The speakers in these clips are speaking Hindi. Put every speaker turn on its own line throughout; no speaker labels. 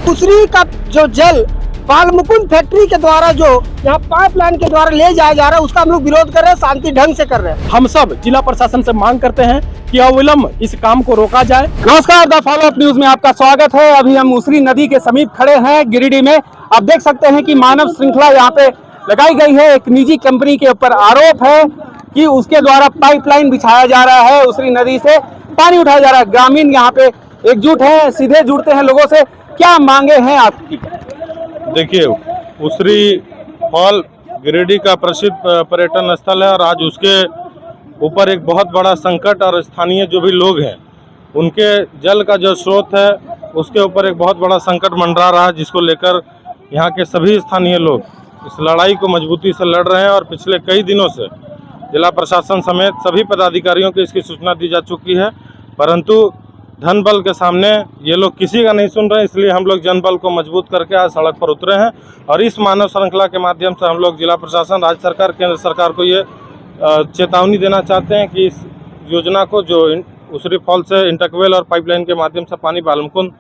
उसरी का जो जल बालमुकुंद फैक्ट्री के द्वारा जो यहाँ पाइपलाइन के द्वारा ले जाया जा रहा है, उसका हम लोग विरोध कर रहे हैं, शांति ढंग से कर रहे हैं।
हम सब जिला प्रशासन से मांग करते हैं कि अविलंब इस काम को रोका जाए।
नमस्कार, द फॉलो अप न्यूज में आपका स्वागत है। अभी हम उसरी नदी के समीप खड़े हैं गिरिडीह में। आप देख सकते हैं कि मानव श्रृंखला यहाँ पे लगाई गई है। एक निजी कंपनी के ऊपर आरोप है कि उसके द्वारा पाइपलाइन बिछाया जा रहा है, उसरी नदी से पानी उठाया जा रहा है। ग्रामीण यहाँ पे एकजुट है, सीधे जुड़ते हैं लोगों से। क्या मांगे हैं आपकी?
देखिए, उसरी फॉल गिरिडीह का प्रसिद्ध पर्यटन स्थल है और आज उसके ऊपर एक बहुत बड़ा संकट और स्थानीय जो भी लोग हैं उनके जल का जो स्रोत है उसके ऊपर एक बहुत बड़ा संकट मंडरा रहा है, जिसको लेकर यहाँ के सभी स्थानीय लोग इस लड़ाई को मजबूती से लड़ रहे हैं। और पिछले कई दिनों से जिला प्रशासन समेत सभी पदाधिकारियों को इसकी सूचना दी जा चुकी है, परंतु धन बल के सामने ये लोग किसी का नहीं सुन रहे हैं। इसलिए हम लोग जनबल को मजबूत करके आज सड़क पर उतरे हैं और इस मानव श्रृंखला के माध्यम से हम लोग जिला प्रशासन, राज्य सरकार, केंद्र सरकार को ये चेतावनी देना चाहते हैं कि इस योजना को जो उसरी फॉल से इंटरकवेल और पाइपलाइन के माध्यम से पानी बालमुकुंद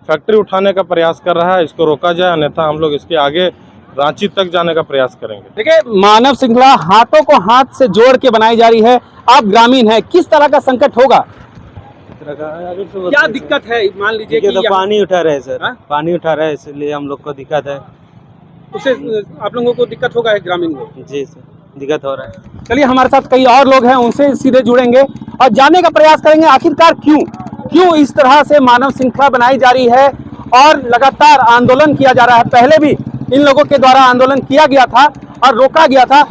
फैक्ट्री उठाने का प्रयास कर रहा है, इसको रोका जाए, अन्यथा हम लोग इसके आगे रांची तक जाने का प्रयास करेंगे।
देखिए, मानव श्रृंखला हाथों को हाथ से जोड़ के बनाई जा रही है। आप ग्रामीण हैं, किस तरह का संकट होगा? क्या दिक्कत है? मान लीजिए कि
तो पानी उठा रहे हैं सर, पानी उठा रहे हैं, इसलिए हम लोग को दिक्कत है।
उससे आप लोगों को दिक्कत होगा, है ग्रामीण को?
जी सर, दिक्कत हो रहा है।
चलिए, हमारे साथ कई और लोग हैं, उनसे सीधे जुड़ेंगे और जानने का प्रयास करेंगे आखिरकार क्यों इस तरह से मानव श्रृंखला बनाई जा रही है और लगातार आंदोलन किया जा रहा है। पहले भी इन लोगों के द्वारा आंदोलन किया गया था और रोका गया था।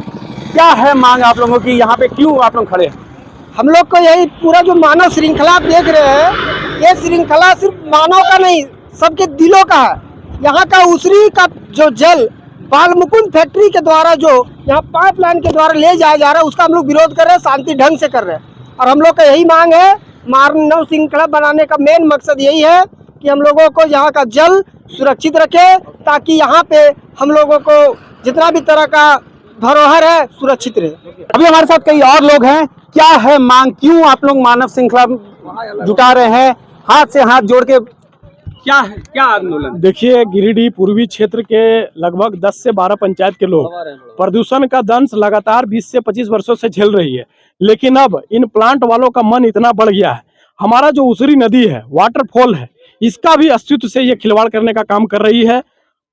क्या है मांग आप लोगों की? यहाँ पे क्यों आप लोग खड़े हैं?
हम लोग को यही पूरा जो मानव श्रृंखला आप देख रहे हैं, ये श्रृंखला सिर्फ मानव का नहीं, सबके दिलों का है। यहाँ का उसरी का जो जल बालमुकुंद फैक्ट्री के द्वारा जो यहाँ पाइपलाइन के द्वारा ले जाया जा रहा है, उसका हम लोग विरोध कर रहे हैं, शांति ढंग से कर रहे हैं। और हम लोग का यही मांग है, मानव श्रृंखला बनाने का मेन मकसद यही है कि हम लोगों को यहाँ का जल सुरक्षित रखे, ताकि यहाँ पे हम लोगों को जितना भी तरह का धरोहर है सुरक्षित रहे।
अभी हमारे साथ कई और लोग हैं। क्या है मांग? क्यों आप लोग मानव श्रृंखला जुटा रहे हैं, हाथ से हाथ जोड़ के? क्या है, क्या आंदोलन?
देखिए, गिरिडीह पूर्वी क्षेत्र के लगभग 10 से 12 पंचायत के लोग प्रदूषण का दंश लगातार 20 से 25 वर्षों से झेल रही है, लेकिन अब इन प्लांट वालों का मन इतना बढ़ गया है। हमारा जो उसरी नदी है, वाटरफॉल है, इसका भी अस्तित्व से ये खिलवाड़ करने का काम कर रही है।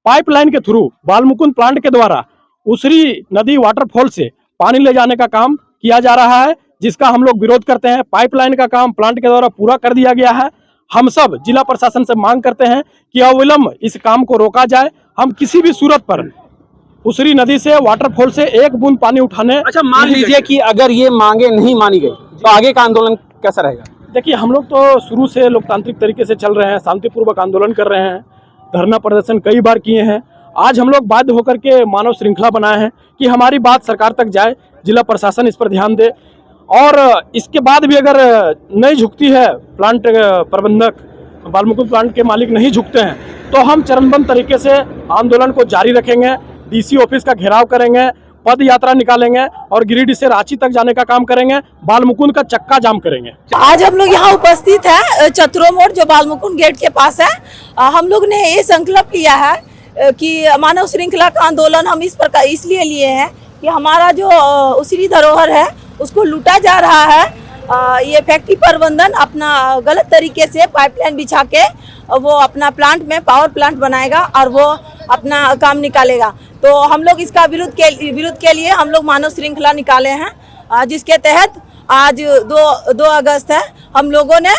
पाइपलाइन के थ्रू बालमुकुंद प्लांट के द्वारा उसरी नदी वाटरफॉल से पानी ले जाने का काम किया जा रहा है, जिसका हम लोग विरोध करते हैं। पाइपलाइन का काम प्लांट के द्वारा पूरा कर दिया गया है। हम सब जिला प्रशासन से मांग करते हैं कि अविलंब इस काम को रोका जाए। हम किसी भी सूरत पर उसरी नदी से वाटरफॉल से एक बूंद पानी उठाने।
अच्छा, मान लीजिए कि अगर ये मांगे नहीं मानी गई तो आगे का आंदोलन कैसा रहेगा?
देखिए, हम लोग तो शुरू से लोकतांत्रिक तरीके से चल रहे हैं, शांतिपूर्वक आंदोलन कर रहे हैं, धरना प्रदर्शन कई बार किए हैं। आज हम लोग बाध्य होकर के मानव श्रृंखला बनाए हैं कि हमारी बात सरकार तक जाए, जिला प्रशासन इस पर ध्यान दे। और इसके बाद भी अगर नहीं झुकती है, प्लांट प्रबंधक, बालमुकुंद प्लांट के मालिक नहीं झुकते हैं, तो हम चरणबद्ध तरीके से आंदोलन को जारी रखेंगे। डीसी ऑफिस का घेराव करेंगे, पद यात्रा निकालेंगे और गिरिडीह से रांची तक जाने का काम करेंगे। बालमुकुंद का चक्का जाम करेंगे।
आज हम लोग यहाँ उपस्थित हैं चतुरो मोड़ जो बालमुकुंद गेट के पास है। हम लोग ने ये संकल्प लिया है कि मानव श्रृंखला का आंदोलन हम इस प्रकार इसलिए लिए हैं कि हमारा जो उसरी धरोहर है उसको लूटा जा रहा है। ये फैक्ट्री प्रबंधन अपना गलत तरीके से पाइपलाइन बिछा के वो अपना प्लांट में पावर प्लांट बनाएगा और वो अपना काम निकालेगा। तो हम लोग इसका विरोध के लिए हम लोग मानव श्रृंखला निकाले हैं, जिसके तहत आज 2 अगस्त है। हम लोगों ने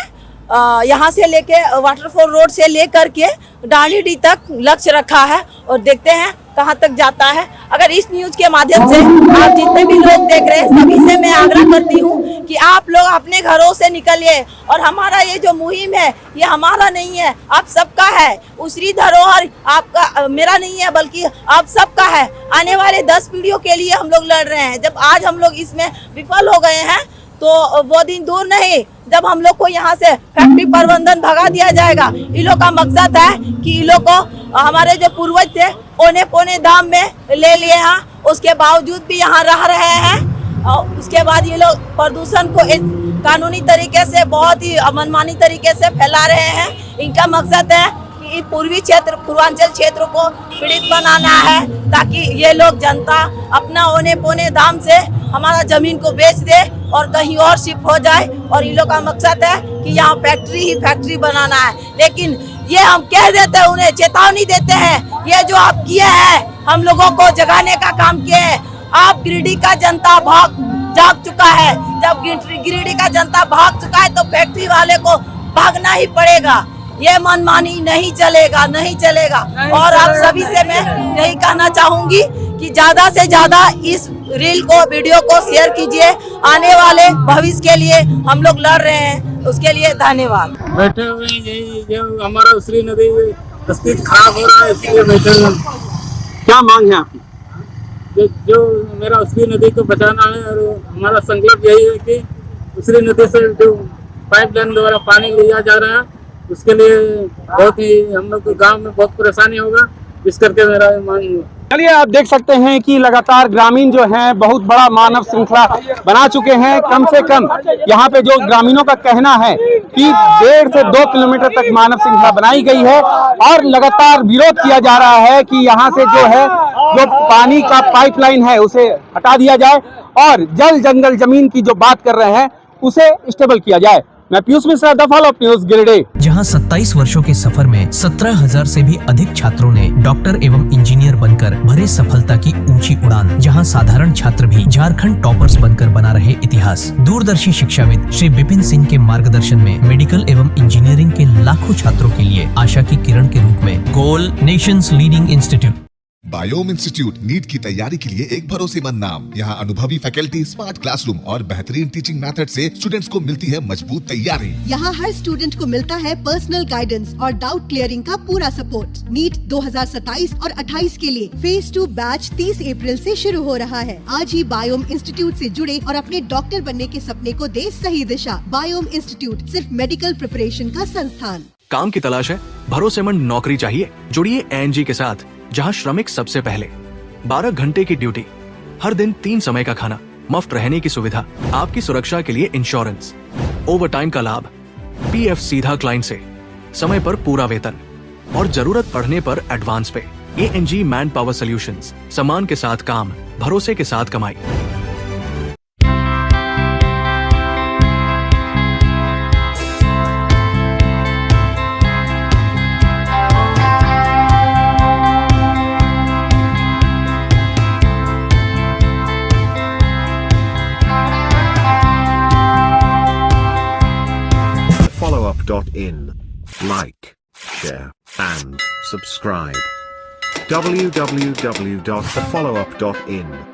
यहाँ से लेके वाटरफॉल रोड से लेकर के डांडीडीह तक लक्ष्य रखा है और देखते हैं कहाँ तक जाता है। अगर इस न्यूज के माध्यम से आप जितने भी लोग देख रहे हैं, सभी से मैं आग्रह करती हूँ कि आप लोग अपने घरों से निकलिए और हमारा ये जो मुहिम है ये हमारा नहीं है, आप सबका है। उसरी धरोहर आपका, मेरा नहीं है, बल्कि आप सबका है। आने वाले 10 पीढ़ियों के लिए हम लोग लड़ रहे हैं। जब आज हम लोग इसमें विफल हो गए हैं तो वो दिन दूर नहीं जब हम लोग को यहाँ से फैक्ट्री प्रबंधन भगा दिया जाएगा। इन लोग का मकसद है कि इन लोग को हमारे जो पूर्वज थे औने पौने दाम में ले लिए हैं, उसके बावजूद भी यहाँ रह रहे हैं। और उसके बाद ये लोग प्रदूषण को कानूनी तरीके से बहुत ही मनमानी तरीके से फैला रहे हैं। इनका मकसद है कि पूर्वी क्षेत्र पूर्वांचल क्षेत्र को पीड़ित बनाना है, ताकि ये लोग जनता अपना औने पौने दाम से हमारा जमीन को बेच दे और कहीं और शिफ्ट हो जाए। और इन लोग का मकसद है कि यहाँ फैक्ट्री ही फैक्ट्री बनाना है। लेकिन ये हम कह देते हैं, उन्हें चेतावनी देते हैं, ये जो आप किए हैं हम लोगों को जगाने का काम किए हैं। आप गिरिडीह का जनता जाग चुका है। जब गिरिडीह का जनता भाग चुका है तो फैक्ट्री वाले को भागना ही पड़ेगा। ये मनमानी नहीं चलेगा, नहीं चलेगा। और आप सभी से मैं यही कहना चाहूंगी कि ज्यादा से ज्यादा इस रील को, वीडियो को शेयर कीजिए। आने वाले भविष्य के लिए हम लोग लड़ रहे हैं, उसके लिए धन्यवाद।
बैठे हुए यही जो हमारा उसरी नदी स्थिति खराब हो रहा है, इसलिए बैठे हुए। क्या मांग है आपकी? जो मेरा उसरी नदी को बचाना है, और हमारा संकल्प यही है कि उसरी नदी से जो पाइपलाइन द्वारा पानी लिया जा रहा है उसके लिए बहुत ही हम लोग के गांव में बहुत परेशानी होगा, इस करके मेरा मांग। चलिए आप देख सकते हैं कि लगातार ग्रामीण जो हैं बहुत बड़ा मानव श्रृंखला बना चुके हैं। कम से कम यहाँ पे जो ग्रामीणों का कहना है कि 1.5 से 2 किलोमीटर तक मानव श्रृंखला बनाई गई है और लगातार विरोध किया जा रहा है कि यहाँ से जो है जो पानी का पाइपलाइन है उसे हटा दिया जाए और जल जंगल जमीन की जो बात कर रहे हैं उसे स्टेबल किया जाए। मैं Piyush Mishra, the follow up news, Giridih.
जहां 27 वर्षों के सफर में 17,000 से भी अधिक छात्रों ने डॉक्टर एवं इंजीनियर बनकर भरे सफलता की ऊंची उड़ान। जहां साधारण छात्र भी झारखंड टॉपर्स बनकर बना रहे इतिहास। दूरदर्शी शिक्षाविद श्री विपिन सिंह के मार्गदर्शन में मेडिकल एवं इंजीनियरिंग के लाखों छात्रों के लिए आशा की किरण के रूप में गोल nations leading institute.
Biome institute NEET की तैयारी के लिए एक भरोसेमंद नाम। यहाँ अनुभवी फैकल्टी, स्मार्ट क्लासरूम और बेहतरीन टीचिंग मेथड से स्टूडेंट्स को मिलती है मजबूत तैयारी।
यहाँ हर स्टूडेंट को मिलता है पर्सनल गाइडेंस और डाउट क्लियरिंग का पूरा सपोर्ट। नीट 2027 और 28 के लिए फेज 2 बैच 30 अप्रैल से शुरू हो रहा है। आज ही बायोम इंस्टीट्यूट से जुड़े और अपने डॉक्टर बनने के सपने को दे सही दिशा। बायोम इंस्टीट्यूट सिर्फ मेडिकल प्रिपरेशन का संस्थान।
काम की तलाश है, भरोसेमंद नौकरी चाहिए? जुड़िए ANG के साथ, जहां श्रमिक सबसे पहले। 12 घंटे की ड्यूटी, हर दिन 3 समय का खाना, मुफ्त रहने की सुविधा, आपकी सुरक्षा के लिए इंश्योरेंस, ओवर टाइम का लाभ, PF सीधा क्लाइंट से, समय पर पूरा वेतन और जरूरत पड़ने पर एडवांस पे। ANG मैन पावर सॉल्यूशंस, सम्मान के साथ काम, भरोसे के साथ कमाई।
followup.in. Like, share, and subscribe. www.thefollowup.in